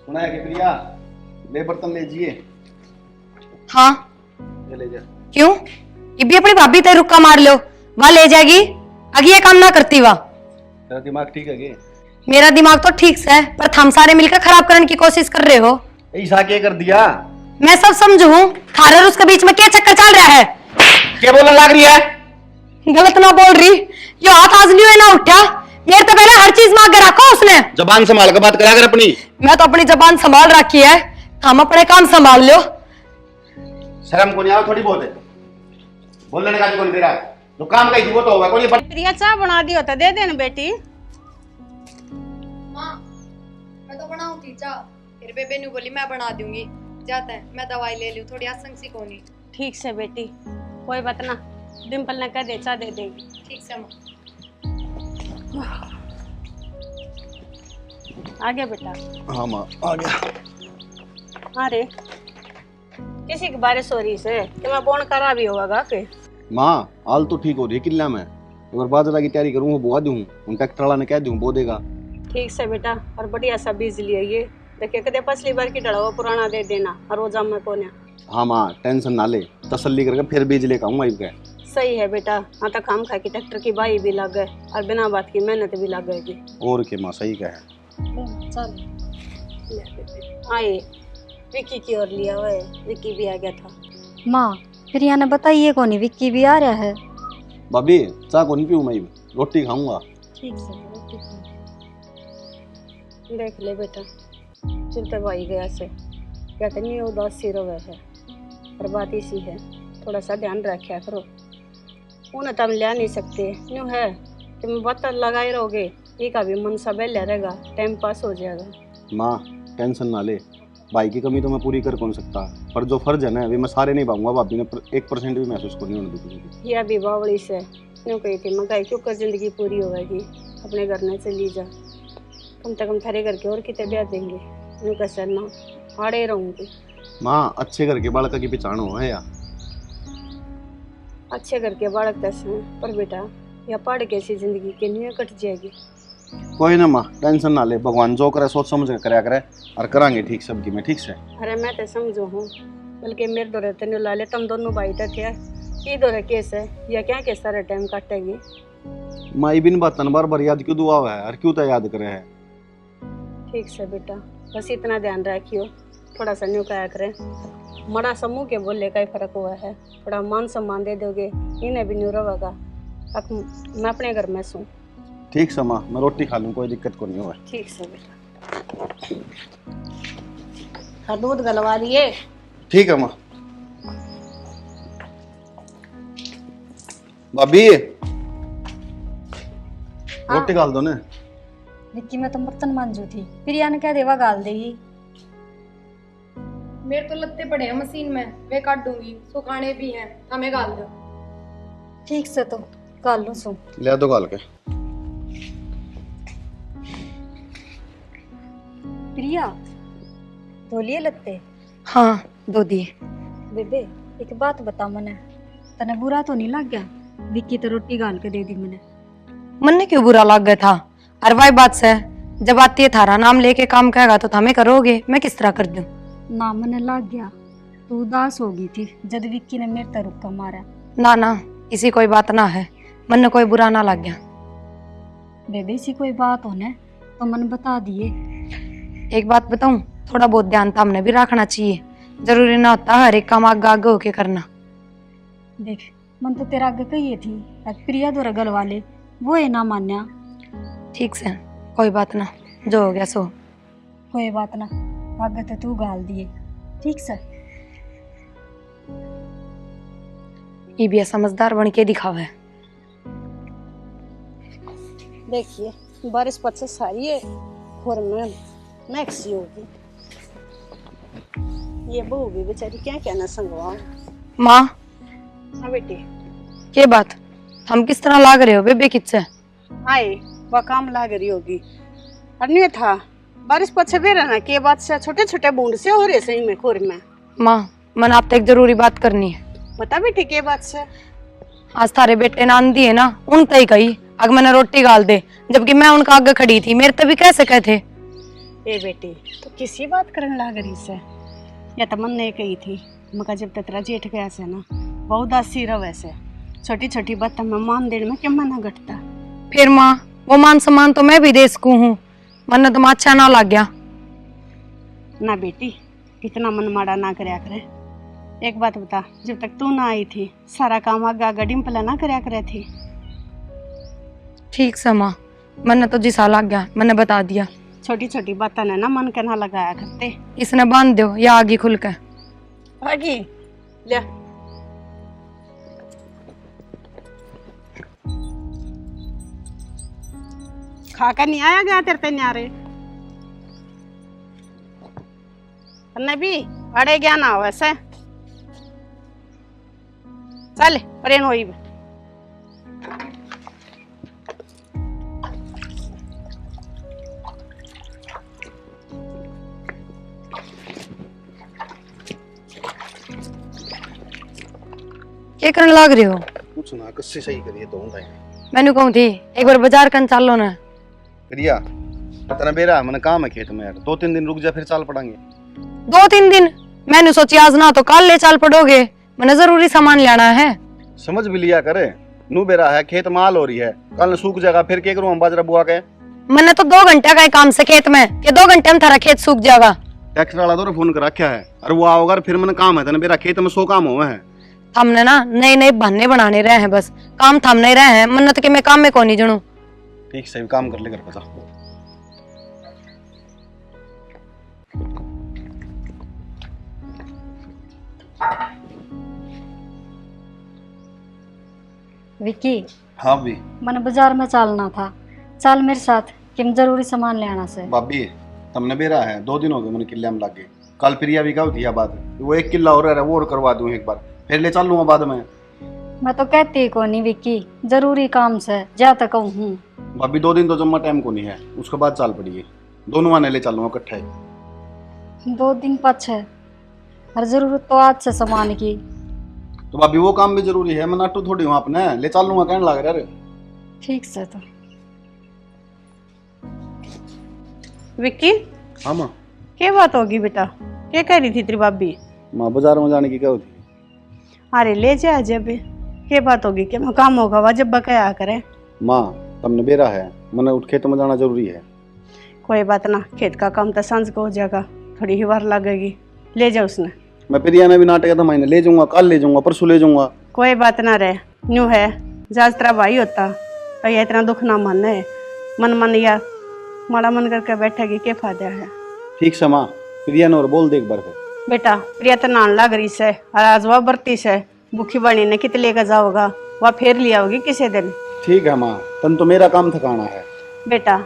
सुना है कि प्रिया ले बर्तन ले जिए। हाँ ये ले जा। क्यों? ये भी अपनी भाभी ते रुक्का मार लो, वहां ले जाएगी। आगे ये काम ना करती वाह। तेरा दिमाग ठीक है कि? मेरा दिमाग तो ठीक से है, पर हम सारे मिलकर खराब करने की कोशिश कर रहे हो। ऐसा क्या कर दिया? मैं सब समझू हूँ, थारा और उसके बीच में क्या चक्कर चल रहा है? क्या बोलने लग रही है? गलत ना बोल रही, जो हाथ आज लियो ना उठा। मेरे तो पहले हर चीज मांग के रखो उसने। जबान संभाल के बात करा कर अपनी। मैं तो अपनी जबान संभाल रखी है, हम अपने काम संभाल लो। शर्म को नहीं आओ थोड़ी बहुत है, बोलने का कौन तेरा जो काम कही थी वो तो होगा। कोई प्रिया चाय बना दियो तो दे देना बेटी। माँ मैं तो बनाऊंगी चाह, फिर बेबे ने बोली मैं बना दूंगी। जाता है मैं दवाई ले लूं, थोड़ी आसंग सी कोनी। ठीक से बेटी, कोई बात ना, डिम्पल ने कह दे चाय दे देगी। ठीक से माँ। आ गया बेटा? हाँ माँ आ गया। अरे किसी की बारिश हो रही से कि मैं बोन करा भी होगा के? माँ हाल तो ठीक हो रही है किला में, एक बार बाजरा की तैयारी करूँ वो बुआ दूँ, उन ट्रैक्टर वाला ने कह दूँ बो देगा। ठीक से बेटा, और बढ़िया सा बीज लिया ये देखिए, कदे पसली बार की डड़ा पुराना दे देना और रोजा में को ने। हाँ माँ टेंशन ना ले, तसल्ली करके फिर बीज लेकर आऊँगा इनके। सही है बेटा, हाँ तो खाम खा की ट्रैक्टर की बाई भी लग गए और बिना बात की मेहनत भी लग गएगी। और के माँ सही कहे। आए विक्की की ओर लिया हुआ है, विक्की भी आ गया था। माँ फिर यहाँ ने बताइए कौन है, विक्की भी आ रहा है। भाभी चाय को नहीं पीऊँ मैं, रोटी खाऊंगा। ठीक से देख ले बेटा, चलते भाई गया से कहते नहीं उदास सी रोवे है, पर बात इसी है, थोड़ा सा ध्यान रखा करो। उन्हें तो हम ले नहीं सकते, यूँ है कि मैं बात लगाए रहोगे, ये का भी मन सब रहेगा, टाइम पास हो जाएगा। माँ टेंशन ना ले, भाई की कमी तो मैं पूरी कर कौन सकता, पर जो फर्ज है ना अभी मैं सारे नहीं पाऊंगा। भाभी ने 1% भी महसूस को नहीं होने दूंगी। यह भी बावड़ी से यूँ कही थी, मैं क्यों कर जिंदगी पूरी होगी, अपने घर में चली जा, कम से कम थारे घर के और कितने ब्याह देंगे, यूँ कैसे ना आड़े रहूँगी। माँ अच्छे घर के बालका की पहचान हो है या? अच्छे घर के बालक दस पर बेटा या पढ़ के ऐसी जिंदगी के लिए कट जाएगी। कोई ना माँ टेंशन ना ले, भगवान जो करे सोच समझ कर कराया करे और करांगे ठीक सबकी में। ठीक से अरे मैं तो समझू हूँ, बल्कि मेरे दौरे तेन ला ले, तुम दोनों भाई तो थे, की दौरे केस है या क्या के सारे टाइम काटेगी। माँ ये बिन बात बार बार याद क्यों दुआ है और क्यों तो याद करे है। ठीक से बेटा, बस इतना ध्यान रखियो, थोड़ा सा न्यू कहा करें, मड़ा समूह के बोले का ही फर्क हुआ है, थोड़ा मान सम्मान दे दोगे इन्हें भी न्यू रहेगा। अब मैं अपने घर में सूँ। ठीक से माँ मैं रोटी खा लूँ, कोई दिक्कत को नहीं हुआ। ठीक से बेटा, हाँ दूध गलवा दिए। ठीक है माँ। भाभी रोटी डाल दो ना। विक्की में तो बर्तन मांजू थी, फिर यहाँ ने क्या देवा गाल देगी। मेरे तो लत्ते पड़े हैं मशीन में, वे काट दूंगी, सुखाने भी हैं, हमें गाल दो। ठीक से तो गाल लूँ सो। ले दो गाल के। प्रिया धोलिए लगते। हाँ दो दिए। बेबे एक बात बता मने, तने बुरा तो नहीं लग गया? विक्की तो रोटी गाल के दे दी मैंने। मन ने क्यों बुरा लग गया था? और वही बात से जब आती है थारा नाम लेके काम कहेगा तो हमें करोगे, मैं किस तरह कर दूं? ना मने लग गया, तू उदास हो गई थी जब विक्की ने मेरे तर रुक्का मारा। ना ना इसी कोई बात ना है, मन ने कोई बुरा ना लग गया। बेबे इसी कोई बात होने तो मन बता दिए। एक बात बताऊं, थोड़ा बहुत ध्यान तो हमने भी रखना चाहिए, जरूरी ना होता हर एक काम आगे आगे होके करना। देख मन तो तेरा आगे कही थी, प्रिया द्वारा गल वाले वो है ना मान्या। ठीक से कोई बात ना, जो हो गया सो। कोई बात ना, आगे तो तू गाल दिए। ठीक से ये भी समझदार बन के दिखावा है। देखिए बारिश पद से सारी है और मैं मैक्सी होगी, ये बहू भी बेचारी क्या कहना संगवा। माँ हाँ बेटी, ये बात हम किस तरह लाग रहे हो बेबे किससे? आए वह काम लाग रही होगी, और नहीं था बारिश पछे भी रहना के बात से छोटे छोटे बूंद से हो रहे सही में खोर में। माँ मन आप तो एक जरूरी बात करनी है। बता बेटी के बात से? आज थारे बेटे ने आंधी है ना, उन तय कही अगर मैंने रोटी गाल दे, जबकि मैं उनका आगे खड़ी थी, मेरे तभी कैसे कहते? ए बेटी तो किसी बात करने लाग रही से, या तो मन ने कही थी मगर जब तक तेरा जेठ गया से ना बहुत उदासी रह वैसे छोटी छोटी बात में मान देने में क्या मना घटता। फिर माँ वो मान सम्मान तो मैं भी दे सकूं हूँ, मन तो अच्छा ना लग गया। ना बेटी इतना मन माड़ा ना करया करे। एक बात बता, जब तक तू ना आई थी सारा काम आगा आगा डिम्पला ना करया करे थी। ठीक से माँ, मन तो जिसा लग गया, मैंने बता दिया। छोटी छोटी बातों ने ना मन के ना लगाया करते। इसने बांध दो या आगे खुल के। आगे ले खाकर नहीं आया गया तेरे ते न्यारे भी अड़े गया ना वैसे चल प्रेम होई। क्या करने लग रहे हो? कुछ ना कस्से सही करिए तो हूं मैंने कहूँ थी एक बार बाजार कन चलो ना। प्रिया इतना बेरा मैंने काम है खेत में यार, 2-3 दिन रुक जा फिर चाल पड़ेंगे। 2-3 दिन? मैंने सोची आज ना तो कल ले चल पड़ोगे, मैंने जरूरी सामान लेना है। समझ भी लिया करे, नू बेरा है खेत माल हो रही है, कल सूख जाएगा फिर क्या करूं हम बाजरा बुआ के। मैंने तो 2 घंटे का ही काम से खेत में, कि 2 घंटे में थारा खेत सूख जाएगा। ट्रैक्टर वाला तो फोन कर रखा है, और वो आओगा फिर मैंने काम है तेने बेरा खेत में 100 काम हुए हैं। हमने ना नए नए बहाने बनाने रहे हैं, बस काम थम नहीं रहे हैं। मन्नत के मैं काम में कौन नहीं जनू। ठीक से काम कर ले कर पचा। विक्की हाँ भी मैंने बाजार में चलना था, चल मेरे साथ कि जरूरी सामान ले आना से। भाभी तुमने बेरा है 2 दिन हो गए मैंने किले में लागे, कल प्रिया भी कहा थी यह बात, वो 1 किला और है वो और करवा दूं एक बार फिर ले चल लूंगा बाद में। मैं तो कहती को नहीं विक्की, जरूरी काम से जा तक हूँ। भाभी 2 दिन तो जम्मा टाइम को नहीं है, उसके बाद चाल पड़िए, दोनों आने ले चलूंगा इकट्ठे। 2 दिन पछे हर जरूरत तो आज से सामान की। तो भाभी वो काम भी जरूरी है, मैं नाटू थोड़ी हूँ अपने, ले चल लूंगा कहने लग रहा है। ठीक से तो विक्की हाँ माँ क्या बात होगी बेटा, क्या कह रही थी तेरी भाभी? माँ बाजार में जाने की क्या होती है? अरे ले जा जब क्या बात होगी, क्या मैं काम होगा वह जब बकाया करे। माँ तुमने बेरा है, मैंने उठ खेत में जाना जरूरी है। कोई बात ना, खेत का काम तो सांझ को हो जाएगा, थोड़ी ही बार लगेगी, ले जा उसने। मैं प्रिया ने भी नाटक था मैंने ले जाऊंगा, कल ले जाऊंगा, परसों ले जाऊंगा। कोई बात ना रहे, न्यू है जहाज तेरा भाई होता तो ये इतना दुख ना मन है, मन मन या माड़ा मन करके बैठेगी क्या फायदा है। ठीक से माँ, प्रिया ने और बोल दे एक बार फिर। बेटा प्रिया तो नान लग रही से और आज वह बरती से भूखी बनी ने कित लेकर जाओगा, वह फेर लिया होगी किसी दिन। ठीक है माँ, तन तो मेरा काम थकाना है। बेटा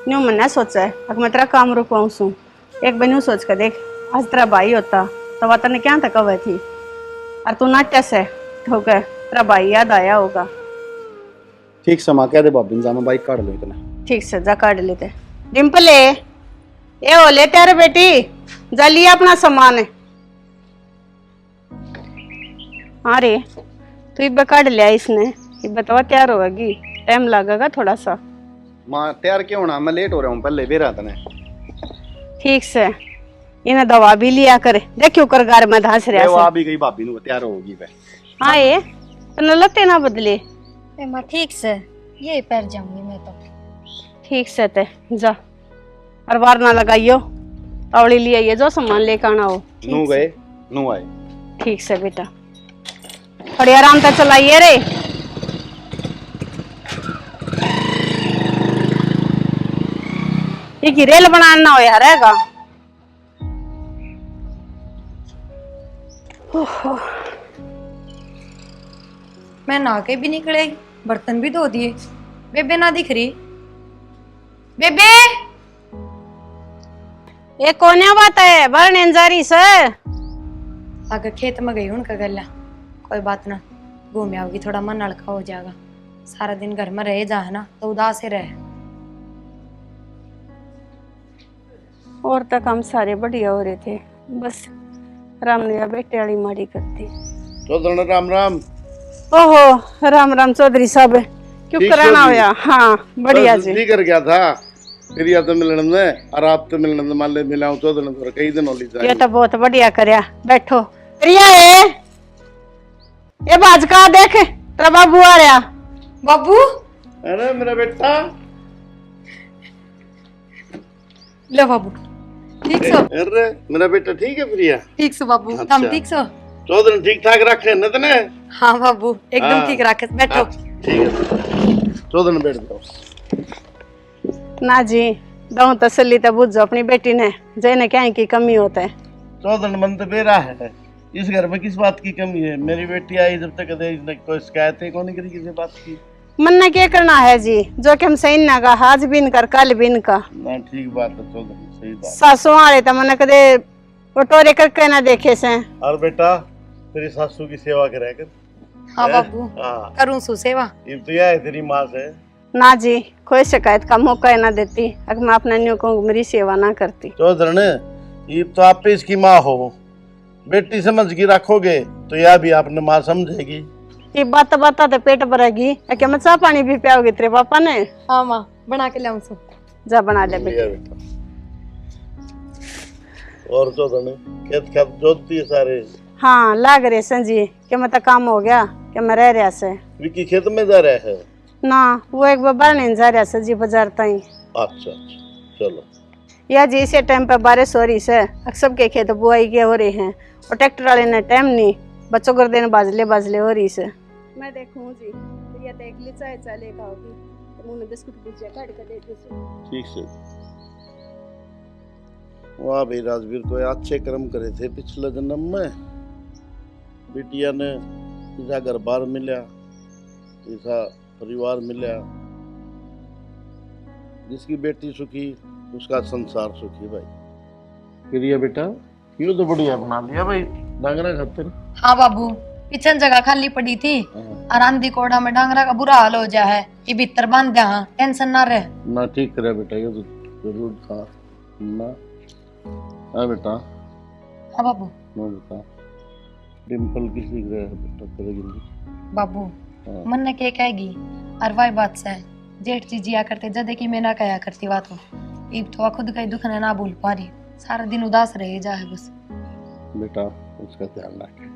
न्यू मैंने सोचा है अगर मैं तेरा काम रुकवाऊँ सू, एक बार न्यू सोच कर देख, आज तेरा भाई होता तो वह तने क्या थका हुई थी, और तू नाट्य से ठोक तेरा भाई याद आया होगा। ठीक से माँ, कह दे भाभी जा मैं बाइक काट लो इतना। ठीक से जा काट लेते। डिम्पले ये हो ले तेरे बेटी, जा लिया अपना सामान। हाँ रे तू इब्बे काट लिया इसने, इब्बे तो तैयार होगी, टाइम लगेगा थोड़ा सा। माँ तैयार क्यों होना, मैं लेट हो रहा हूँ, पहले बेरा तने। ठीक से इन्हें दवा भी लिया करे, देखियो कर घर में धंस रहा वो से। आ भी गई भाभी नु तैयार होगी वे। हाँ ये तो लते ना बदले। मैं ठीक से ये पैर जाऊंगी मैं तो। ठीक से ते जा और बार ना लगाइयो, तौड़ी लिया ये जो सामान लेकर आना हो। नू गए नू आए। ठीक से बेटा, थोड़ी आराम से चलाइए रे। ये रेल बनाना हो यार रहेगा। मैं नहा के भी निकलेगी, बर्तन भी धो दिए, बेबे ना दिख रही। बेबे ये कौन बात है बरने जारी से? अगर खेत में गई उनका गला, कोई बात ना, घूम आओगी, थोड़ा मन हल्का हो जाएगा। सारा दिन घर में रह जा है ना तो उदास ही रहे। और तक हम सारे बढ़िया हो रहे थे, बस राम ने बेटे वाली माड़ी करती। तो राम राम। ओहो राम राम चौधरी साहब, क्यों ठीक कराना चौधरी। होया? हाँ बढ़िया जी। कर गया था, प्रिया तो मिलने में और आप तो मिलने में मान ले मिलाऊं 14 दिन और कई दिन होली ये जाए। तो बहुत बढ़िया करया। बैठो प्रिया है ये बाज का देख तेरा बाबू आ रहा। बाबू अरे मेरा बेटा, ले बाबू ठीक सो। अरे मेरा बेटा ठीक है प्रिया? ठीक सो बाबू अच्छा। हम ठीक सो। 14 दिन ठीक ठाक रखे न तने? हाँ बाबू एकदम हाँ। ठीक रखे। बैठो। ठीक है 14 दिन बैठ जाओ। ना जी दऊ तसल्ली तो बुझो अपनी बेटी ने जैने क्या की कमी होता है। 14 दिन मन तो बेरा है, इस घर में किस बात की कमी है? मेरी बेटी आई जब तक इसने कोई शिकायत है कौन करी किसी बात की? मन ने क्या करना है जी, जो कि हम सही ना का आज बिन कर कल बिन का। ना ठीक बात है, 14 दिन सही बात। सासू वाले तो मन कदे टोरे करके ना देखे से। और बेटा तेरी सासू की सेवा करे कर। हाँ बाबू हाँ करूँ सु सेवा। ये तो यह है तेरी माँ से। ना जी कोई शिकायत का मौका ही ना देती अगर मैं अपने न्यू को मेरी सेवा ना करती। 14 दिन ये तो आप इसकी माँ हो, बेटी समझ के रखोगे तो यह भी आपने माँ समझेगी। ये बात तो पेट भरेगी क्या मैं चाह पानी भी पियाओगे तेरे पापा ने? हाँ माँ बना के लाऊं सु। जा बना ले लिया बेटा। बेटा। और 14 दिन खेत खेत जोतती है सारे? हाँ लाग रहे संजी कि मैं तो काम हो गया कि मैं रह रहा से। विकी खेत में जा रहा है? ना वो एक बार नहीं जा रहा से जी बाजार ताई। अच्छा अच्छा चलो। या जी इसे टाइम पे बारिश हो रही से सबके खेत बुआई के हो रहे हैं और ट्रैक्टर वाले ने टाइम नहीं बच्चों कर देने बाजले हो रही से। मैं देखूं जी प्रिया तो एक चाय चाय लेकर आओगी तो मुंह में बिस्कुट भुजिया काट कर देती हूं। ठीक से। वाह भाई राजवीर को अच्छे कर्म करे थे पिछले जन्म में। बिटिया ने ऐसा घर बार मिला, ऐसा परिवार मिला। जिसकी बेटी सुखी उसका संसार सुखी भाई। प्रिया बेटा ये तो बढ़िया बना लिया भाई डांगरा खातिर। हाँ बाबू पिछन जगह खाली पड़ी थी और आंधी कोड़ा में डांगरा का बुरा हाल हो जा है। ये भीतर बांध दिया। हाँ टेंशन ना रहे ना ठीक करे बेटा, ये तो जरूर था ना। हाँ बेटा। हाँ बाबू। ना बेटा डिम्पल किसी ग्रह है बेटा तेरे गिल्ली। बाबू हाँ। मन ने क्या कहेगी और वही बात से जेठ जी जिया करते जदे की मैं ना कहा करती बात हो। ईब तो खुद का ही दुख ने ना भूल पा रही, सारा दिन उदास रह जा है बस। बेटा उसका ध्यान रखे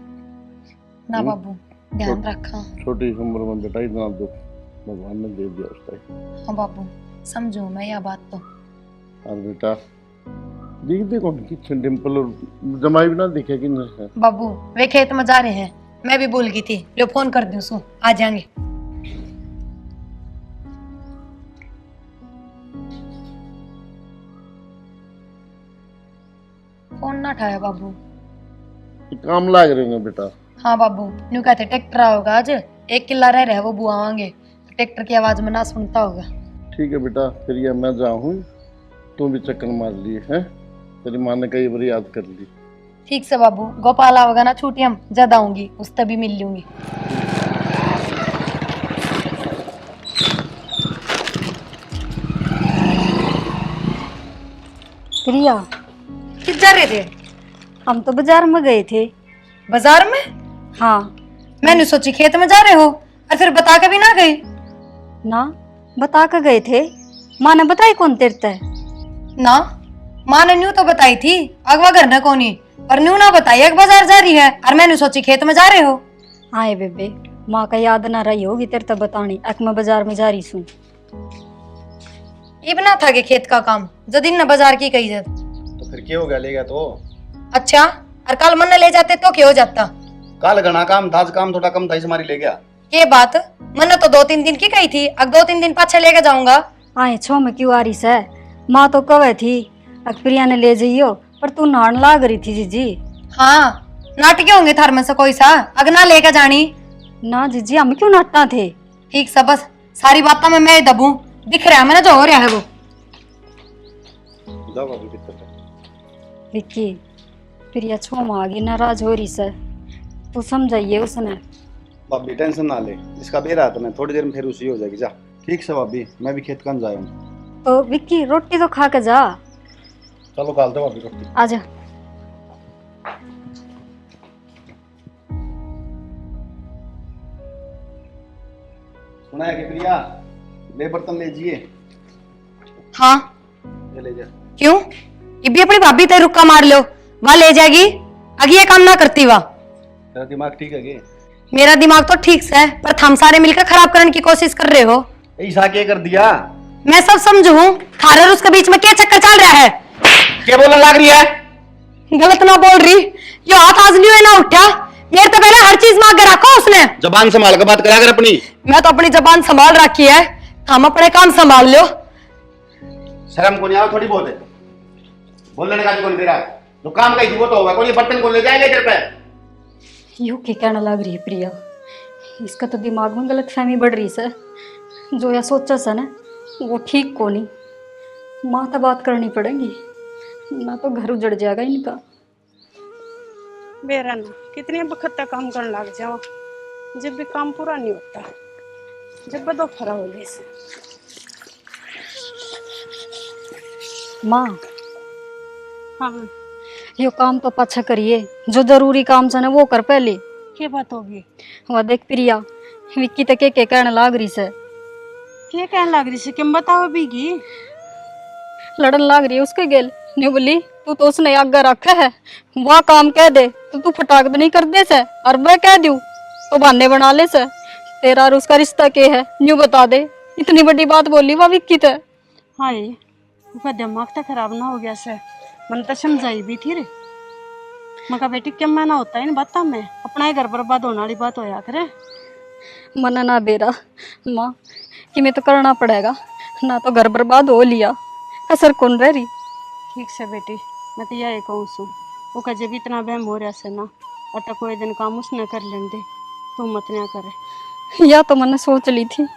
ना बाबू ध्यान रखा। छोटी उम्र में बेटा इतना दुख भगवान ने दे दिया उसका। हाँ बाबू समझू मैं यह बात तो। और बेटा दिखते कौन की डिम्पल और जमाई भी ना दिखे कि नहीं? बाबू वे खेत में जा रहे हैं, मैं भी भूल गई थी। लो फोन कर दूं सु आ जाएंगे। फोन ना उठाया बाबू। काम लाग रहे हैं बेटा। हाँ बाबू न्यू कहते ट्रैक्टर होगा आज 1 किला रह रहे वो बुआ आएंगे तो ट्रैक्टर की आवाज में ना सुनता होगा। ठीक है बेटा फिर ये मैं जाऊँ, तू भी चक्कर मार लिए है, तेरी माँ ने कई बार याद कर ली। ठीक से बाबू गोपाला होगा ना छुट्टी हम ज्यादा आऊंगी उस तभी मिल लूंगी। प्रिया किस जा रहे थे? हम तो बाजार में गए थे। बाजार में? हाँ मैंने सोची खेत में जा रहे हो और फिर बता के भी ना गए। ना बता कर गए थे, माँ ने बताई कौन तेरे ते? ना माँ ने न्यू तो बताई थी अगवा घर न कोनी, और न्यू ना बताई एक बाजार जा रही है और मैंने सोची खेत में जा रहे हो। हाँ बेबे माँ का याद ना रही होगी तेरे तो बतानी अक मैं बाजार में जा रही हूँ। ये बना था कि खेत का काम जो दिन न बाजार की कही जब। तो फिर क्या हो गया, लेगा तो? अच्छा और कल मन ले जाते तो क्या हो जाता? काल घना काम था, आज काम थोड़ा कम था, इस मारी ले गया। ये बात मैंने तो 2-3 दिन की कही थी, अब 2-3 दिन पाछे लेके जाऊंगा। आए छो में क्यों आ रही से? माँ तो कवे थी अक प्रिया ने ले जाइयो पर तू नान लाग रही थी जीजी। हाँ नाटके होंगे थार में से कोई सा अगना लेके जानी। ना जीजी हम क्यों नाटना थे? ठीक सा बस सारी बातों में मैं दबू दिख रहा है मैंने जो हो रहा है वो। जाओ अभी दिक्कत है। विक्की प्रिया छो में आ गई नाराज हो रही से, तू समझाइए उसने। भाभी टेंशन ना ले, इसका बेरा है तो मैं थोड़ी देर में फिर उसी हो जाएगी। जा ठीक से भाभी, मैं भी खेत कन जाया हूँ। तो विक्की रोटी तो खा के जा। चलो काल दो भाभी रोटी। आजा। सुना है कि प्रिया ले बर्तन ले जिए। हाँ के ले जा। क्यों? ये भी अपनी भाभी ते रुक्का मार लो, वह ले जाएगी। अगी ये काम ना करती वाह। तेरा दिमाग ठीक है क्या? मेरा दिमाग तो ठीक से है, पर हम सारे मिलकर खराब करने की कोशिश कर रहे हो। ऐसा क्या कर दिया? मैं सब समझू हूँ, थारे और उसके बीच में क्या चक्कर चल रहा है? क्या बोलने लग रही है? गलत ना बोल रही, यो हाथ आज लियो ना उठा। मेरे तो पहले हर चीज मांग के रखा उसने। जबान संभाल कर बात करा कर अपनी। मैं तो अपनी जबान संभाल रखी है, हम अपने काम संभाल लो। शर्म को नहीं आओ थोड़ी बहुत है, बोलने का भी कौन तेरा? जो काम का वो तो होगा, कौन ये बर्तन को ले जाएगा इधर पे? यू के कहना लग रही है प्रिया, इसका तो दिमाग में गलत फहमी बढ़ रही है। जो या सोचा सा ना वो ठीक को नहीं। माँ तो बात करनी पड़ेगी, ना तो घर उजड़ जाएगा इनका। बेरा ना कितने बखत तक काम करने लग जाओ, जब भी काम पूरा नहीं होता, जब बदो फरा हो गई से। माँ हाँ यो काम तो पाछा करिए, जो जरूरी काम से ना वो कर पहले। क्या बात होगी? वह देख प्रिया, विक्की तक के कहने लाग रही से। क्या कहने लग रही से? किम बताओ बीगी? लड़न लाग रही है उसके गेल। न्यू बोली तू तो उसने आगे रखा है, वह काम कह दे तो तू फटाक नहीं कर दे से, और मैं कह दूं तो बहाने बना ले से। तेरा और उसका रिश्ता क्या है न्यू बता दे। इतनी बड़ी बात बोली वह विक्की ते। हाँ ये उसका दिमाग तो खराब ना हो गया से, मन तो समझाई भी थी रे। मैं कहा बेटी क्या मैना होता है इन बातों में, अपना ही घर बर्बाद होने वाली बात होया करे। मना ना बेरा माँ कि मैं तो करना पड़ेगा, ना तो घर बर्बाद हो लिया कसर कौन रह रही। ठीक से बेटी, मैं तो यही कहूँ सू, वो का जब इतना बहम हो रहा से ना, और तो कोई दिन काम उसने कर लें दे, तू मत ना करे। या तो मैंने सोच ली थी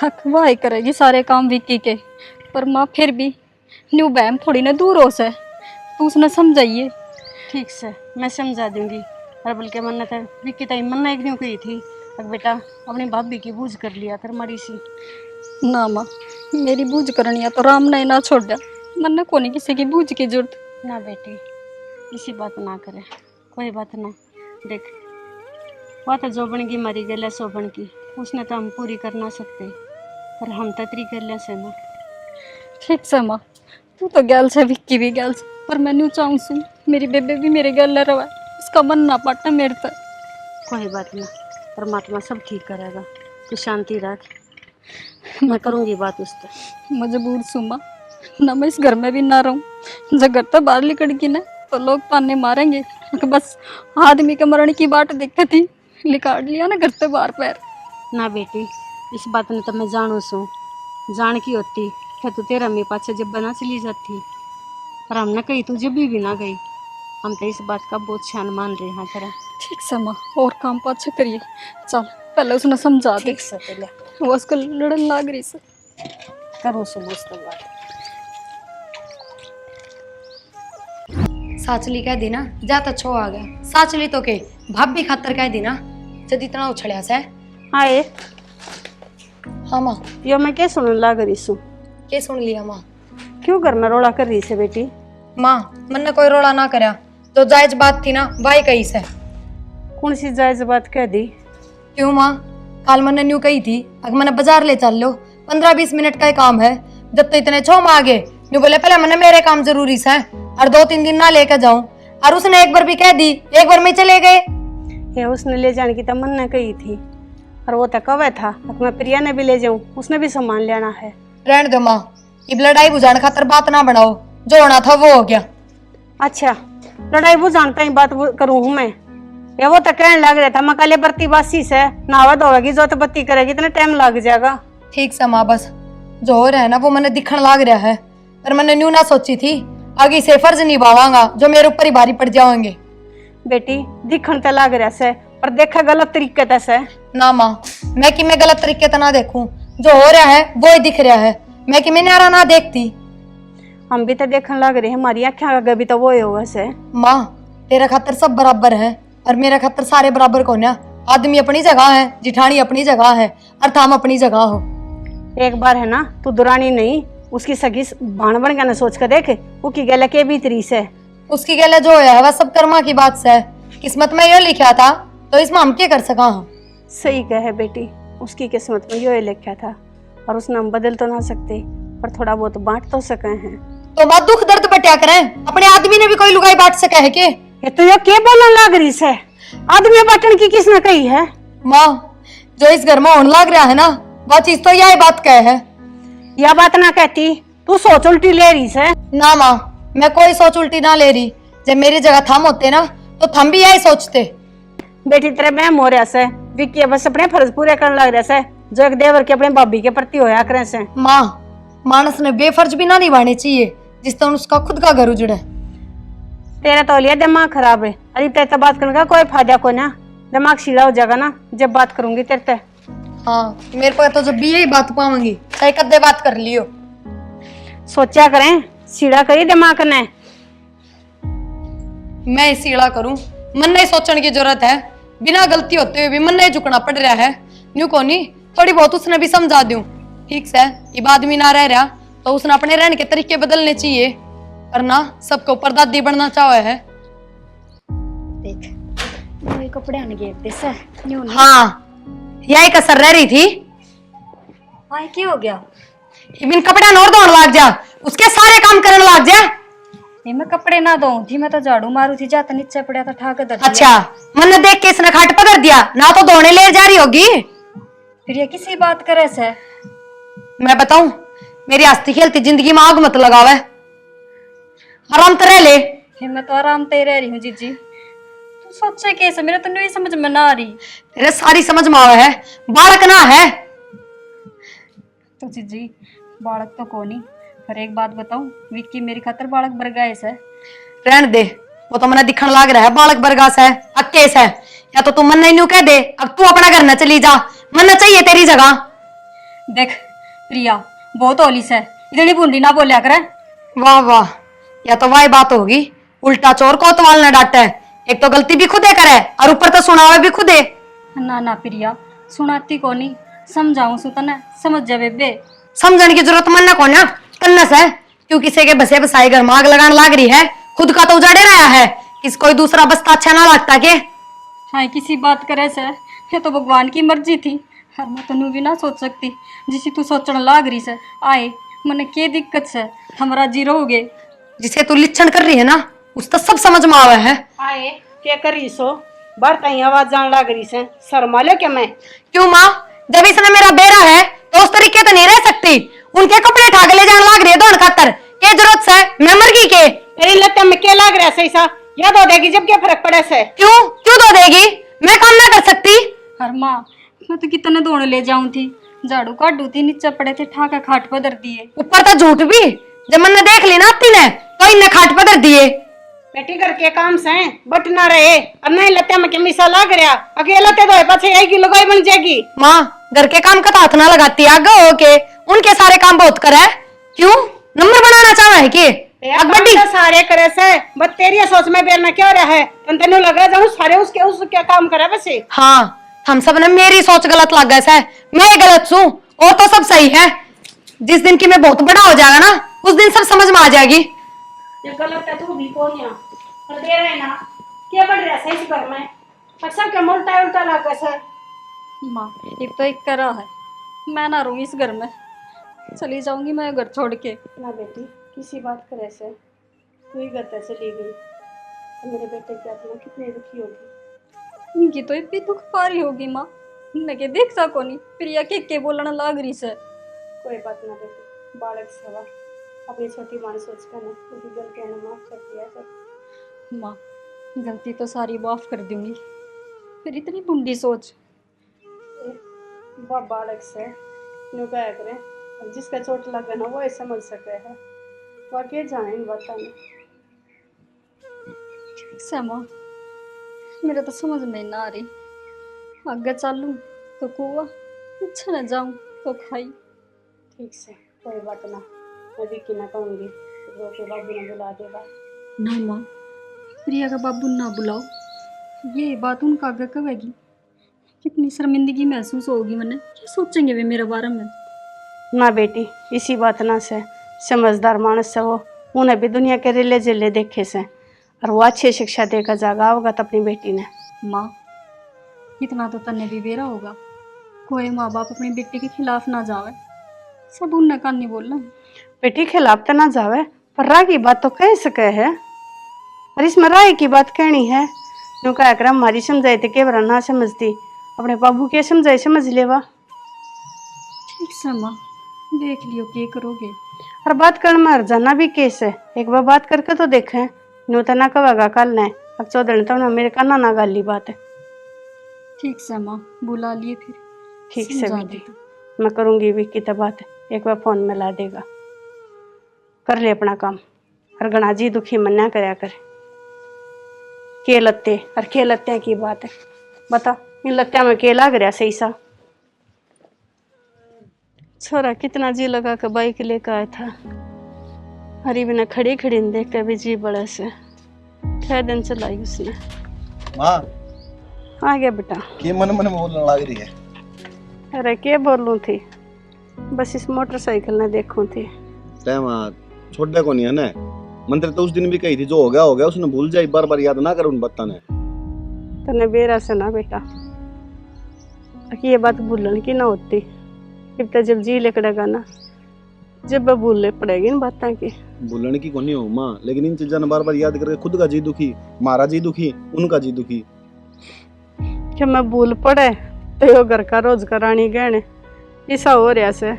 हक वाह ही करेगी सारे काम विक्की के, पर माँ फिर भी न्यू बहम थोड़ी ना दूर हो से, तू उसने समझाइए। ठीक से मैं समझा दूंगी, और बल्कि मैंने तो विक्की तई मन्ना एक न्यू कही थी, अब बेटा अपनी भाभी की बूझ कर लिया कर मरी सी। ना माँ मेरी बूझ करनी है तो राम ने ना छोड़ दिया, मन्ना को नहीं किसी की बूझ की जरूरत। ना बेटी इसी बात ना करे, कोई बात ना। देख वह तो जो बन गई मरी गई सो बन की, उसने तो हम पूरी कर ना सकते, पर हम तो तरी कर ले से ना। ठीक से माँ, तू तो गैल से विक्की भी गैल से, पर मैंने चाहूँ सू मेरी बेबे भी मेरे गैल रहा, उसका मन ना पाटा मेरे तक। कोई बात ना, परमात्मा सब ठीक करेगा, तू शांति रख, मैं करूँगी बात उससे। मजबूर सू माँ, ना मैं इस घर में भी ना रहूँ, जब घर तो बाहर निकल गई ना तो लोग ताने मारेंगे कि बस आदमी के मरण की बाट देखती थी, लिकाट लिया ना घर से बाहर पैर। ना बेटी इस बात ने तो मैं जानू सू, जान की होती क्या तू तेरा मेरे पास जब बना चली जाती, पर हमने कही तू जब भी ना गई, हम तो इस बात का बहुत शान मान रहे हैं तेरा। ठीक से माँ, और काम पाछा करिए। चल पहले उसने समझा दे, ठीक से पहले वो उसको लड़न लाग रही से। करो सो मस्त बात। साचली कह दी ना जा तो छो आ गया, साचली तो के भाभी खातर कह दी ना जद इतना उछड़िया से। हाँ ये हाँ माँ। यो मैं क्या सुनने लग रही सू? के सुन लिया माँ? क्यों घर में रोड़ा कर रही से बेटी? माँ मन ने कोई रोड़ा ना करया, जो जायज बात थी ना वाही कही से। कौन सी जायज बात कह दी? क्यों माँ? काल मैंने न्यू कही थी अगर मैंने बाजार ले चल लो, 15-20 मिनट का ही काम है, जब तो इतने छो में आ गए। न्यू बोले पहले मैंने मेरे काम जरूरी से और 2-3 दिन ना लेकर जाऊं, और उसने एक बार भी कह दी, एक बार में चले गए। ये उसने ले जाने की तमन्ना कही थी, और वो तो कवे था मैं प्रिया ने भी ले जाऊं, उसने भी सामान लेना है। रहने दो माँ, ये लड़ाई बुझाने खातर बात ना बढ़ाओ, जो होना था वो हो गया। अच्छा लड़ाई बुझानता ही बात करूँ हूँ मैं? या वो तो कहने लग रहा था मैं कल बत्ती बासी से नहावा धोएगी, जो तो बत्ती करेगी इतना टाइम लग जाएगा। ठीक से माँ, बस जो हो रहा है ना वो मैंने दिखण लाग रहा है, पर मैंने न्यू ना सोची थी आगे से फर्ज निभावांगा जो मेरे ऊपर ही भारी पड़ जाओगे। बेटी दिखण तो लग रहा से, पर देखा गलत तरीके से। ना माँ, मैं कि मैं गलत तरीके से ना देखूं, जो हो रहा है वो ही दिख रहा है, मैं कि मैं न्यारा ना देखती। हम भी तो देखने लग रहे हैं, हमारी आँखें आगे भी तो वो ही होगा से। माँ तेरा खातर सब बराबर है और मेरा खातर सारे बराबर को ना, आदमी अपनी जगह है, जिठानी अपनी जगह है, और थाम अपनी जगह हो। एक बार है ना तू दुरानी नहीं, उसकी सगी भाण बन के ना सोच कर देख, वो की गला के भी तरी से। उसकी गला जो है वह सब कर्मा की बात से, किस्मत में ये लिखा था तो इसमें हम क्या कर सका। सही कहे बेटी, उसकी किस्मत में यो लिखा था, और उसने हम बदल तो ना सकते, पर थोड़ा बहुत बांट तो सके हैं। तो माँ दुख दर्द बटिया करें, अपने आदमी ने भी कोई लुगाई बांट सका है के? ये तो ये क्या बोलने लग रही है? आदमी बांटने की किसने कही है? माँ जो इस घर में होने लग रहा है ना, वो चीज तो यही बात कहे है। यह बात ना कहती, तू सोच उल्टी ले रही है। ना माँ, मैं कोई सोच उल्टी ना ले रही। जब मेरी जगह थम होते ना तो थम भी यही सोचते। बेटी तेरे बहम हो रहा से, विक्की बस अपने फर्ज पूरे करने लग रहा से, जो एक देवर के अपने भाभी के प्रति होया करे से। माँ मानस ने बेफर्ज भी ना निभाने चाहिए जिस तरह उसका खुद का घर उजड़े। तेरा तो लिया दिमाग खराब है। अरे तेरे बात करने का कोई फायदा को ना, दिमाग सीधा हो जाएगा ना जब बात करूंगी तेरे से। हाँ मेरे को तो जब भी यही बात पाऊंगी चाहे कद्दे बात कर लियो। सोचा करें, सीधा करी दिमाग ने। मैं सीड़ा करूं, मन नहीं सोचने की जरूरत है। बिना गलती होते हुए भी मन नहीं झुकना पड़ रहा है। न्यू कोनी थोड़ी बहुत उसने भी समझा दूं। ठीक से ये आदमी ना रह रहा तो उसने अपने रहने के तरीके बदलने चाहिए, वरना सबके ऊपर दादी बनना चाहे है। देख मेरे कपड़े आने गेट दे से न्यू नहीं। हाँ यही कसर रह रही थी। हाय क्या हो गया? बिन कपड़ा नोर दौड़ लाग जा, उसके सारे काम करने लाग जा। नहीं मैं कपड़े ना धोऊं थी, मैं तो झाड़ू मारू थी, जाता नीचे पड़ा था ठाक दर। अच्छा मन ने देख के इसने खाट पकड़ दिया ना, तो धोने ले जा रही होगी। फिर ये किसी बात करे से? मैं बताऊं, मेरी हंसती खेलती जिंदगी में आग मत लगावे, आराम तो रह ले। फिर मैं तो आराम से रह रही हूँ जीजी। तू सोचे कैसे? मेरे तो नहीं समझ में ना आ रही। तेरे सारी समझ में आवे है, बालक ना है। तो जीजी बालक तो कौन ही, पर एक बात बताऊं, विक्की मेरी खातर बालक बरगाए से। रहने दे, वो तो मैंने दिखने लग रहा है बालक बरगास है, अक्केस है। या तो तू मन नहीं न्यू कह दे, अब तू अपना घर न चली जा, मन न चाहिए तेरी जगह। देख प्रिया बहुत होली से, इतनी बूंदी ना बोलिया करे। वाह वाह, या तो वही बात होगी, उल्टा चोर कोतवाल न डांटे। एक तो गलती भी खुदे करे और ऊपर तो सुनावे भी खुदे। ना ना प्रिया सुनाती को नहीं, समझाऊं सु तने समझ जा बेबे। समझने की जरूरत मन न को ना तन्नस है, क्यों किसी के बसे बसाए घर में आग लगाने लाग रही है, खुद का तो उजाड़े रहा है, किस कोई दूसरा बसता अच्छा ना लगता के। हाँ किसी बात करे से, ये तो भगवान की मर्जी थी, हर मैं तनु भी ना सोच सकती जिसे तू सोचने लाग रही से। आए मने के दिक्कत से हमारा जीरो हो गए। जिसे तू लिच्छन कर रही है ना, उस तो सब समझ में आवे है। आए क्या करी सो, बार कहीं आवाज जान लग रही से, शर्मा लो क्या मैं? क्यों माँ, जब इसने मेरा बेरा है तो उस तरीके तो नहीं रह सकती। उनके कपड़े ठाक ले जाने लाग रही है दौड़ खातर, क्या जरूरत है मैं मर गई के? तेरी लत्ते में क्या लग रहा है ऐसा? याद हो देगी जब क्या फर्क पड़े से? क्यों क्यों दो देगी, मैं काम ना कर सकती? हर माँ मैं तो कितने दौड़ ले जाऊं थी, झाड़ू काटू थी, नीचे पड़े थे ठाका खाट पर धर दिए। ऊपर तो झूठ भी, जब मैंने देख ली ना आती ने तो इन्हें खाट पर धर दिए। बेटी घर के काम से बट ना रहे, और नहीं लत्ते में क्या मिसा लग रहा, अकेला ते दो पाछे आएगी लगाई बन जाएगी। माँ घर के काम का तो हाथ ना लगाती, आगे होके उनके सारे काम बहुत करे। क्यों नंबर बनाना चाह है कि बड्डी सारे करे से, बस तेरी सोच में बेर में क्या हो रहा है? तेन लगा जाऊं सारे उसके काम करे वैसे। हाँ हम सब ने मेरी सोच गलत लग गए, मैं गलत छू और तो सब सही है। जिस दिन की मैं बहुत बड़ा हो जाएगा ना, उस दिन सब समझ में आ जाएगी। ये गलत है तू भी कौन है, पर दे रहे ना क्या बढ़ रहा है इस घर में, अक्सर क्या उल्टा उल्टा लगा सर। माँ एक तो एक करा है, मैं ना रहूंगी इस घर में, चली जाऊंगी मैं घर छोड़ के। ना बेटी किसी बात करे से तू ही घर से ली गई, तो मेरे बेटे की आत्मा कितनी दुखी होगी। उनकी तो इतनी दुख पारी होगी माँ, उनने के देख सको नहीं, प्रिया के बोलना लाग रही से। कोई बात ना बेटी, बालक सेवा अपनी छोटी मान सोच कर ना उसकी गलतियां माफ कर दिया कर। माँ गलती तो सारी माफ कर दूंगी, फिर इतनी बुंदी सोच। वह बालक से नु क्या करें, अब जिसका चोट लगे ना वो समझ सके है, वह क्या जाने इन बातों में। से माँ मेरे तो समझ में ना आ रही, आगे चलूं तो कुआ, पीछे न जाऊं तो खाई। ठीक से कोई बात ना, मैं विक्की ना कहूँगी, रो के बाबू ने बुला देगा। ना माँ प्रिया का बाबू ना बुलाओ, ये बात उनका आगे कहेगी, कितनी शर्मिंदगी महसूस होगी, मैंने क्या सोचेंगे वे मेरे बारे में। ना बेटी इसी बात ना से, समझदार मानस से वो, उन्हें भी दुनिया के रिले जिले देखे से, और वो अच्छी शिक्षा देकर जागा होगा तो अपनी बेटी ने। माँ इतना तो तन्ने भी बेरा होगा, कोई माँ बाप अपनी बेटी के खिलाफ ना जावे, सब उनने का नहीं बोलना। बेटी खिलाफ तो ना जावे, पर राय की बात तो कह सके है, और इसमें राय की बात कहनी है। यूं कह कर हमारी समझाई तो के बरा ना समझती, अपने बाबू के समझाई समझ लेवा। ठीक से माँ, देख लियो क्या करोगे। और बात करने में हरजाना भी केस है, एक बार बात करके तो देखें। यूं तो ना कहेगा कल ने, अब 14 दिन तो ना मेरे काना ना गाली बात है। ठीक से माँ, बुला लिए फिर। ठीक से समझा बेटी, देता। मैं करूंगी भी की तो बात, एक बार फोन में ला देगा। कर ले अपना काम, और गणा जी दुखी मन्ना करया कर। के लत्ते और के लत्ते की बात है, बता इन लत्ते में के लाग रहा सही सा। छोरा कितना जी लगा के बाइक लेकर आया था, हरी बिना खड़ी खड़ी ने देख के भी जी बड़ा से 6 दिन चलाई उसने। माँ आ गया बेटा। के मन मन बोलने लग रही है। अरे के बोलूं थी, बस इस मोटरसाइकिल ने देखूं थी। छोटे को नहीं है ना, मंत्र तो उस दिन भी कही थी, जो हो गया उसने भूल जाई, बार बार याद ना कर उन बत्ता ने। तने बेरा से ना बेटा, ये बात भूलन की ना होती, जब जी लेकड़ेगा ना, जब भूलने पड़ेगी इन बातों की। भूलने की कोनी हो माँ, लेकिन इन चीजों ने बार बार याद करके खुद का जी दुखी, मारा जी दुखी, उनका जी दुखी। कि मैं भूल पड़े तो यो घर का रोज करानी गहने ऐसा हो रहा से,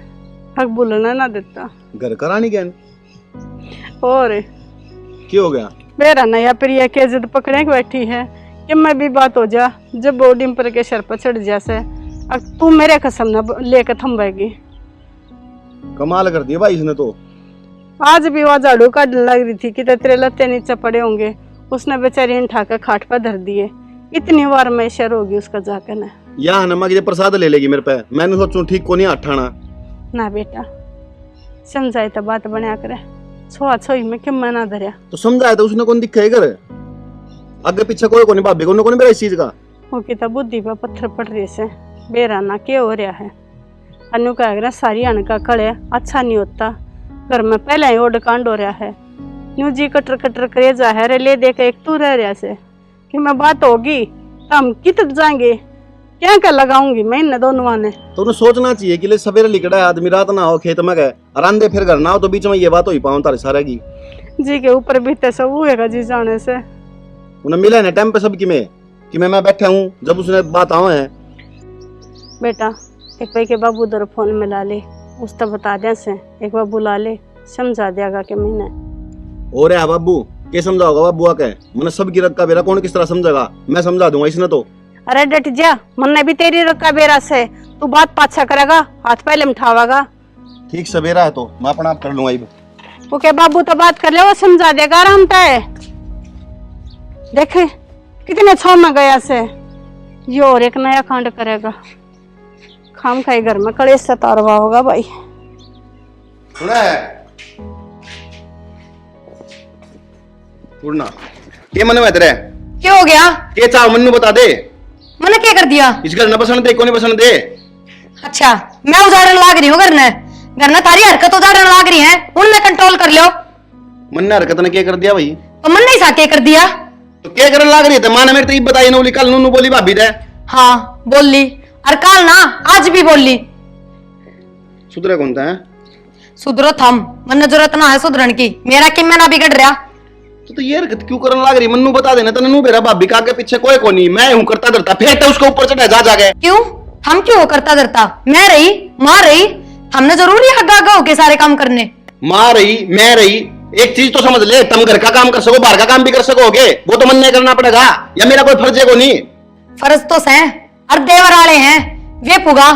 हक भूलना ना देता। घर का रानी गहन और क्या हो गया? मेरा नया प्रिया के जिद पकड़े के बैठी है कि मैं भी बात हो जा, जब वो डिम्पर के सर पर चढ़ जैसे अब तू मेरे कसम न लेकर थम्बेगी। कमाल कर दिया भाई इसने तो। आज भी वह झाड़ू काटने लग रही थी कि तेरे लत्ते नीचे पड़े होंगे, उसने बेचारी उठा कर खाट पर धर दिए। इतनी बार मैं शर होगी उसका जाकर ना। या नमा के प्रसाद ले लेगी मेरे पे, मैंने सोचूं ठीक को नहीं अठाना ना बेटा, समझाए तो बात बना करे, छोआ छोई में क्यों मना धरिया। तो समझाया तो उसने कौन दिखे कर, आगे पीछे कोई को नहीं, भाभी को नहीं इस चीज का। वो की तो बुद्धि पर पत्थर पड़ रहे से बेराना क्या हो रहा है। अनु कह सारी अन का कड़े अच्छा नहीं होता, घर में पहले ही ओड कांड हो रहा है। न्यू जी कटर कटर करे जा है, ले दे के एक तू रह रहा से कि मैं बात होगी तो हम कित जाएंगे, क्या क्या लगाऊंगी मैं इन दोनों ने। तो उन्हें सोचना चाहिए कि ले सवेरे लिखड़ा है आदमी, रात ना हो खेत में गए आरांदे फिर घर ना हो, तो बीच में ये बात हो ही पाऊं तारे सारे की। जी के ऊपर बीते सब हुएगा जी जाने से। उन्हें मिला है ना टाइम पे सबकी में कि मैं बैठा हूँ, जब उसने बात आओ है। बेटा एक भाई के बाबू उधर फोन मिला ले, उस तो बता दे से एक बार बुला ले, समझा देगा कि मैंने हो रहा है बाबू, क्या समझाओगा बाबू आके, मैंने सब की रखा बेरा कौन किस तरह समझेगा, मैं समझा दूंगा इसने तो। अरे डट जा, मन भी तेरी रखा बेरा से, तू बात पाछा करेगा, हाथ पहले उठावागा। ठीक सवेरा है तो मैं अपना आप कर लूंगा। वो के बाबू तो बात कर ले, वो समझा देगा आराम पे। देख कितने छो में गया से ये और एक नया कांड करेगा, खाम खाई घर में कड़े सतारवा होगा भाई। उड़ना ये मन में तेरे क्या हो गया? के चाह मन्नू बता दे, मैंने क्या कर दिया? इस घर न पसंद दे, को नहीं पसंद दे। अच्छा मैं उदाहरण लाग रही हूँ घर ने तारी हरकत उदाहरण लाग रही है, उनमें कंट्रोल कर लो। मन ने हरकत ने क्या कर दिया भाई? तो मन नहीं साथ कर दिया तो क्या करने लाग रही है? मां ने मेरे तो बताई नौली, कल नूनू बोली भाभी दे। हाँ बोल ली, और काल ना आज भी बोल ली। सुधरे कौन था? सुधरो थम, मन जरूरत ना है सुधरन की, मेरा किम में ना बिगड़ रहा। तो ये हरकत क्यों करने लाग रही? मन्नू बता देना तने, नू बेरा भाभी का आगे पीछे कोई को नहीं, मैं हूं करता धरता, फिर तो उसके ऊपर चढ़ा जा गए। क्यों हम क्यों हो करता धरता? मैं रही मां रही, हमने जरूरी आगा आगा होके सारे काम करने। मां रही मैं रही, एक चीज तो समझ ले, तुम घर का काम कर सको, बाहर का काम भी कर सकोगे, वो तो मन नहीं करना पड़ेगा, या मेरा कोई फर्ज है को नहीं? फर्ज तो सह और देवर वाले हैं, वे पुगा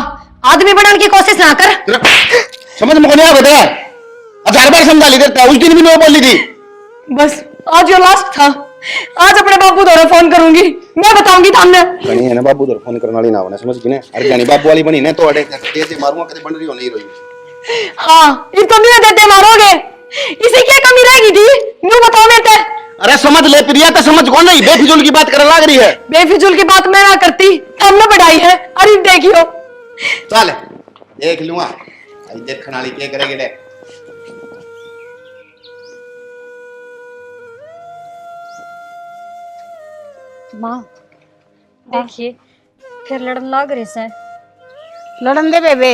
आदमी बनने की कोशिश ना कर। समझ में नहीं आ बेटा, 1000 बार समझा ली देता, उस दिन भी नहीं बोली थी। बस आज ये लास्ट था, आज अपने बाबू द्वारा फोन करूंगी, मैं बताऊंगी थाने। गणी है ना बाबू द्वारा फोन करने वाली ना बने, समझ गई ना? अरे गणी बाबू वाली बनी ना तो अड़े तेज मारूंगा, कभी बन रही हो नहीं रही। हाँ ये तो नहीं देते मारोगे, इसे क्या कमी रहेगी थी, यूं बताओ मेरे। अरे समझ ले प्रिया, तो समझ कौन नहीं, बेफिजूल की बात करने लग रही है। बेफिजूल की बात मैं ना करती, हमने बढ़ाई है। अरे देखियो चल देख लूंगा, देखने वाली क्या करेगी ले। माँ देखिए फिर लड़न लाग रहे से। लड़न दे बेबे,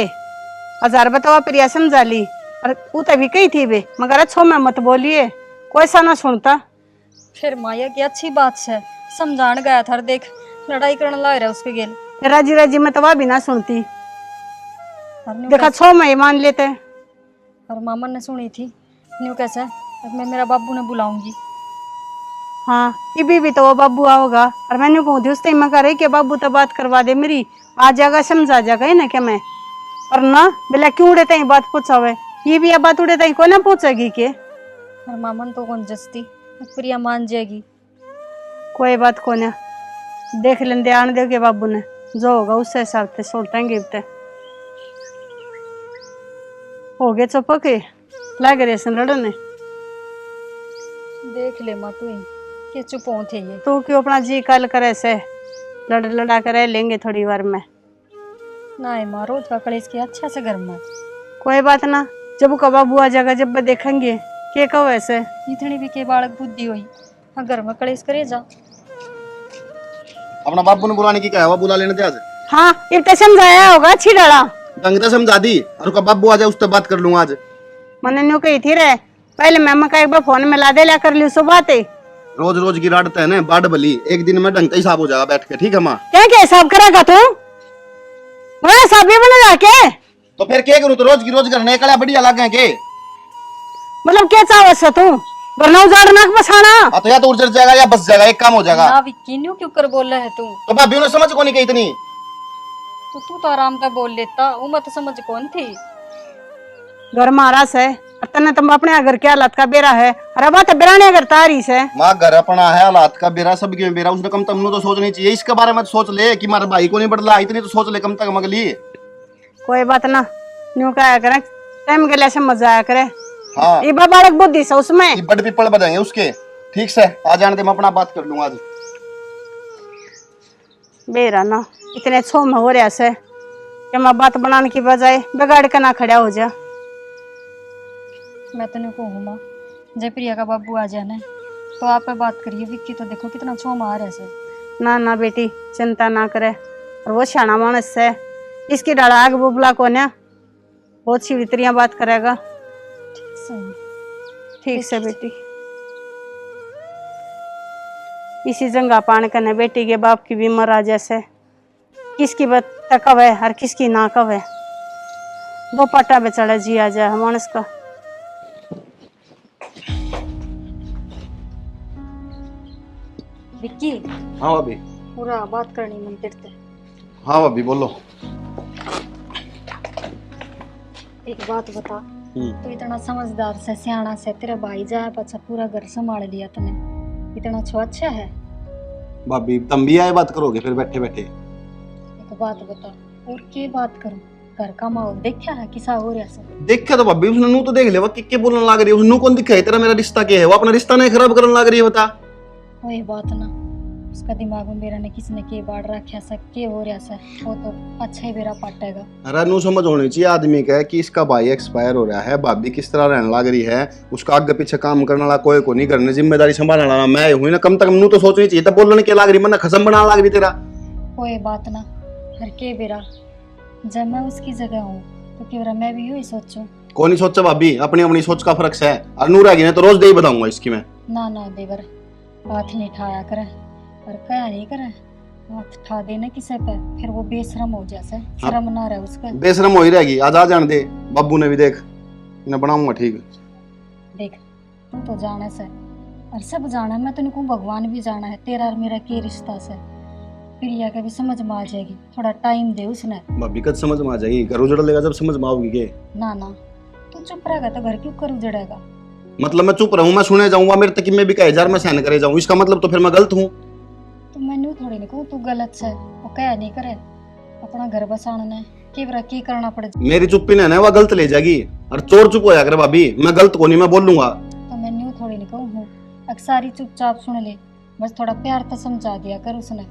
1000 बतावा प्रिया समझा ली, और उते भी कही थी बे, मगर अच्छो में मत बोलिए, कोई सा ना सुनता। फिर माया की अच्छी बात है, समझान गया था, देख लड़ाई करने लग रहा है उसके गेल। राजी राजी में तो वह भी ना सुनती, और न्यू देखा 6 में ही मान लेते। और मामा ने सुनी थी, न्यू कैसे अब मैं मेरा बाबू ने बुलाऊंगी। हाँ ये भी तो वो बाबू आओगा, और मैंने कहूँ थी उस टाइम में करे कि बाबू तो बात करवा दे मेरी, आ जाएगा समझा जाएगा ही ना क्या मैं। और ना बोला क्यों उड़े तई बात पूछावे, ये भी बात उड़े तई को ना पूछेगी के। और मामन तो कौन जस्ती, प्रिया मान जाएगी। कोई बात को ना, देख लेंदे आने दे के बाबू ने, जो होगा उससे हिसाब से सोटेंगे। हो गए चुप के लग रहे सन लड़ने। देख ले माँ तू के चुप हो थे ये। तू क्यों अपना जी कल करे से, लड़ लड़ा कर लेंगे थोड़ी बार में। ना है माँ, रोज का कलेश के अच्छा से घर में। कोई बात ना, जब का बाबू आ जाएगा जब देखेंगे के कहो ऐसे। इतनी भी के बालक बुद्धि हुई, हाँ घर में कलेश करे जा। अपना बाबू ने बुलाने की क्या है, वो बुला लेने थे आज। हाँ इतना समझाया होगा, अच्छी डाला ढंग से समझा दी, और उसका बाबू आ जाए उससे बात कर लूंगा आज। मैंने न्यू कही थी रे, पहले मैम का एक बार फोन में ला दे ला कर ली सो बात है। रोज रोज की राडते है ना बाढ़ बली, एक दिन में ढंग का हिसाब हो जाएगा बैठ के, ठीक है माँ। क्या क्या हिसाब करेगा तू, वह हिसाब भी बना जाके। तो फिर क्या करूँ, तो रोज की रोज करने कड़ा बढ़िया लगे के। मतलब क्या चाहो से तू, वरना उजाड़ नाक बसाना। तो या तो उजड़ जाएगा या बस जाएगा, एक काम हो जाएगा। ना विक्की न्यू क्यों कर बोल रहा है तू? तो भाभी ने समझ को नहीं कही इतनी। तो तू तो आराम से बोल लेता, वो मत समझ कौन थी। घर मारा से, और तने तुम अपने घर के हालत का बेरा है, और अब तो बेराने अगर तारी से। माँ घर अपना है, हालात का बेरा सबके में बेरा, उसने कम तक तो सोचनी चाहिए इसके बारे में। तो सोच ले कि मारे भाई को नहीं बदला, इतनी तो सोच ले कम तक मगली। कोई बात ना, न्यू कहा करे टाइम के लिए से मजा आया करे। हाँ ये बालक बुद्धि से उसमें ये बड़ पिपड़ बजाएंगे उसके, ठीक से आ जाने दे, मैं अपना बात कर लूंगा आज। बेरा ना इतने छो में हो रहा से कि मैं बात बनाने की बजाय बिगाड़ के ना खड़ा हो जा। मैं तो नहीं कहूँ माँ, जय प्रिया का बाबू आ जाना तो आप पे बात करिए। विक्की तो देखो कितना छो मार है से। ना ना बेटी चिंता ना करे, और वो शाना मानस है, इसकी डाला आग बुबला को ना बहुत सी वितरिया बात करेगा। ठीक से बेटी, इसी जंगा पान करने बेटी के बाप की भी मरा जैसे, किसकी बात कब है और किसकी ना कब है। दो पट्टा पे चढ़े जी आ जाए मानस का। विक्की हाँ भाभी। पूरा बात करनी मन तेरे। हाँ भाभी बोलो। एक बात बता, तू इतना समझदार से सियाना से, तेरा भाई जाए पचा पूरा घर संभाल लिया तने, इतना छो अच्छा है। भाभी तुम भी आए बात करोगे फिर बैठे बैठे। एक बात बता, और के बात करूं, घर का माहौल देखा है किसा हो रहा सब। देखा तो भाभी उसने नू तो देख ले, वो किक्के बोलने लग रही है, उसने कौन दिखा है तेरा मेरा रिश्ता क्या है, वो अपना रिश्ता नहीं खराब करने लग रही है। बता वही बात ना, उसका दिमाग में मेरा ने किसने के बाढ़ रखा सा के हो रहा सा, वो तो अच्छा ही बेरा पाटेगा। अरे नू समझ होनी चाहिए आदमी का कि इसका भाई एक्सपायर हो रहा है, भाभी किस तरह रहने लग रही है, उसका आगे पीछे काम करने वाला कोई को नहीं, करने जिम्मेदारी संभालने वाला मैं हुई ना, कम तक नू तो सोचनी चाहिए। तब बोलने के लग रही मन खसम बना लग रही तेरा। कोई बात ना, हर के बेरा जब मैं उसकी जगह हूँ तो क्यों मैं भी यही सोचूं। कौन नहीं सोचा भाभी, अपनी अपनी सोच का फर्क है। और नूर आगे तो रोज दे ही बताऊंगा इसकी मैं। ना ना देवर, हाथ नहीं ठाया करे और क्या नहीं करे, हाथ ठा देने किसे पे फिर वो बेशरम हो जैसे, शर्म ना रहे उसका। बेशरम हो ही रहेगी, आज आ जाने दे, बाबू ने भी देख इन्हें बनाऊंगा ठीक। देख तू तो जाने से और सब जाना, मैं तो कहूँ भगवान भी जाना है, तेरा और मेरा के रिश्ता से। प्रिया के भी समझ में आ जाएगी, थोड़ा टाइम दे उसने। भाभी कद समझ में आ जाएगी, घर उजड़ लेगा जब समझ में आओगी के। ना ना तू चुप रहेगा तो घर क्यों कर उजड़ेगा। मतलब मैं चुप रहूं, मैं सुने जाऊंगा, मेरे तक मैं भी कहे जार मैं सहन करे जाऊं, इसका मतलब तो फिर मैं गलत हूँ। तो मैंने थोड़ी नहीं कहूँ तू गलत से, वो क्या नहीं करे, अपना घर बसाना ने की करना पड़े। मेरी चुप्पी ने ना वह गलत ले जाएगी, और चोर चुप हो जाकर भाभी, मैं गलत को नहीं, मैं बोल लूंगा। तो मैंने थोड़ी नहीं कहूँ, अक्सारी चुपचाप सुन ले, बस थोड़ा प्यार तो समझा दिया कर उसने।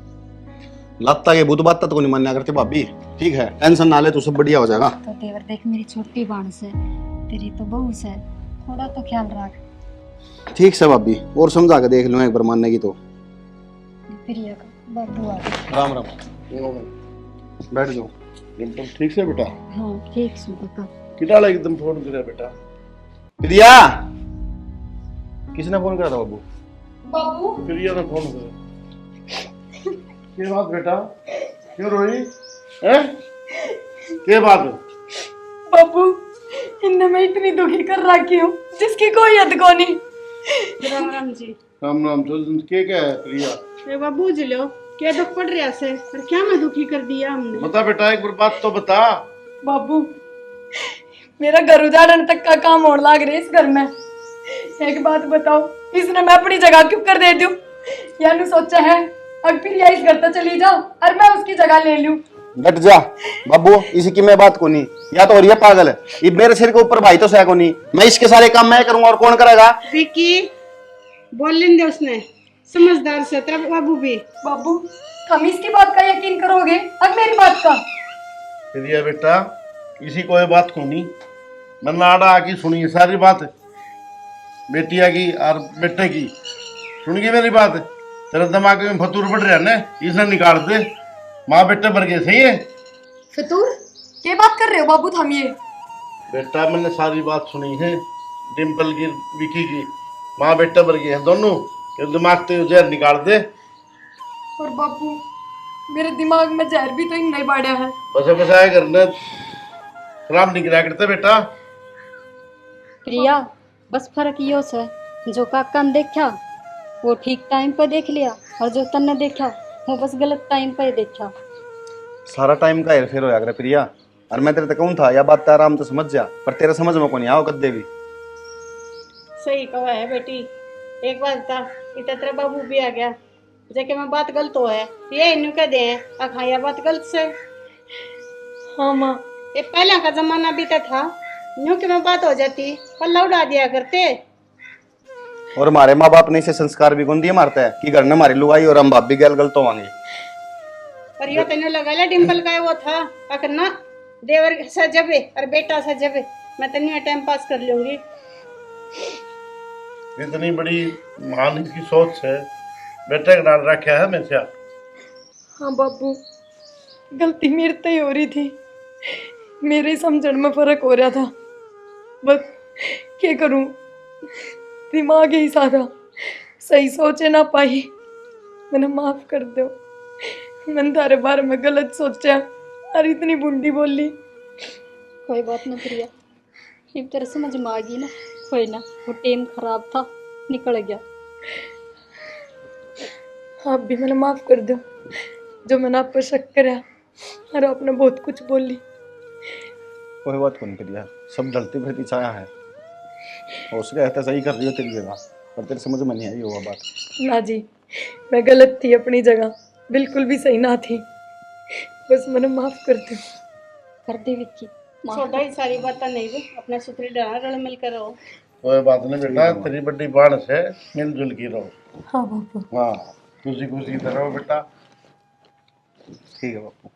लाता के भूत बात तो नहीं मानना करते भाभी, ठीक है टेंशन ना ले, तो सब बढ़िया हो जाएगा। तो देवर देख मेरी छोटी बाण से, तेरी तो बहू से, थोड़ा तो ख्याल रख। ठीक से भाभी, और समझा के देख लो एक बार मानने की तो। प्रिया का बाबू आ गया। राम राम, बैठ जाओ। एकदम ठीक से बेटा। हाँ ठीक से बता। कितना एकदम फोन करे बेटा। प्रिया, किसने फोन करा था बाबू? बाबू प्रिया ने फोन किया। क्या बात बेटा, क्यों रोई है? क्या बात है? बाबू इनने मैं इतनी दुखी कर रखी हूँ जिसकी कोई हद को नहीं। राम राम जी। राम राम। तो क्या है प्रिया? अरे बाबू जी लो क्या दुख पड़ रहा से और क्या मैं दुखी कर दिया हमने? बता बेटा, एक बार बात तो बता। बाबू मेरा घर उजाड़ने तक का काम होने लग रहा है इस घर में। एक बात बताओ, इसने मैं अपनी जगह क्यों कर दे दूं? या नु सोचा है अब फिर या इस घर तो चली जाओ और मैं उसकी जगह ले लूं। डट जा बाबू, इसी की मैं बात को नहीं, या तो हो रही है पागल है। ये मेरे सिर के ऊपर भाई तो सह को नहीं, मैं इसके सारे काम मैं करूंगा और कौन करेगा? विकी बोल लेंगे उसने, समझदार से तेरा बाबू भी। बाबू हम इसकी बात का यकीन करोगे अब मेरी बात का? प्रिया बेटा, इसी कोई बात को नहीं, मैंने आड़ा आकी सुनी सारी बात बेटिया की और बेटे की। सुन गई मेरी बात? तेरे दिमाग में फतूर बढ़ रहा है ना, इसे निकाल दे। माँ बेटे भर गए सही है फितूर क्या बात कर रहे हो बाबू? थमिए बेटा, मैंने सारी बात सुनी है डिम्पल की, विकी की। माँ बेटे भर गए हैं दोनों, ये दिमाग से जहर निकाल दे। और बाबू मेरे दिमाग में जहर भी तो इन नहीं बाढ़ा है। बस बसाया करना खराब नहीं गिरा करते बेटा। प्रिया बस फर्क यो से जो काका ने देखा वो ठीक टाइम पे देख लिया, और जो तन्ने देखा वो बस गलत टाइम पे देखा। सारा टाइम का हेरफेर होया करे प्रिया, और मैं तेरे तक कहूं था या बात आराम तो समझ जा, पर तेरे समझ में को नहीं आओ कद्दे भी। सही कहा है बेटी। एक बात था, इतना तेरा बाबू भी आ गया जेके मैं बात गलत हो है ये इन्हें कह दे हाँ यह बात गलत से। हाँ माँ, ये पहले का जमाना भी तो था, यूं कि मैं बात हो जाती पल्ला उड़ा दिया करते। और हमारे माँ बाप ने इसे संस्कार भी कौन दिए मारता है कि घर में हमारी लुगाई और हम बाप भी गैल गलत होंगे। पर यो तेने लगा ले डिम्पल का वो था अगर ना देवर से जबे और बेटा से जबे मैं तेने टाइम पास कर लूंगी। इतनी बड़ी महान इसकी सोच है, बेटे का डाल रखा है मैं से। हाँ बाबू गलती मेरे से ही हो रही थी, मेरे ही समझण में फर्क हो रहा था। बस क्या करूं, दिमाग ही सारा सही सोचे ना पाई। मैंने माफ कर दो, मैंने तारे बारे में गलत सोचा और इतनी बुंडी बोली। कोई बात ना प्रिया, अब तेरे समझ में आ गई ना, कोई ना, वो टाइम खराब था निकल गया। आप भी मैंने माफ कर दो, जो मैंने आप पर शक करा और आपने बहुत कुछ बोली। कोई बात को नहीं प्रिया, सब गलती भरती छाया है, और उसके कहते सही कर रही हो तेरी जगह, पर तेरे समझ में नहीं आई वो बात। ना जी, मैं गलत थी अपनी जगह, बिल्कुल भी सही ना थी, बस मैंने माफ कर दो। कर दे विक्की माफ। छोटा ही सारी बातें नहीं भी अपने सुथरी डरा रल मिल कर रहो। कोई बात नहीं बेटा, तेरी बड़ी बाण से मिलजुल की रहो। हाँ बाबू। हाँ खुशी खुशी रहो बेटा। ठीक है बापू।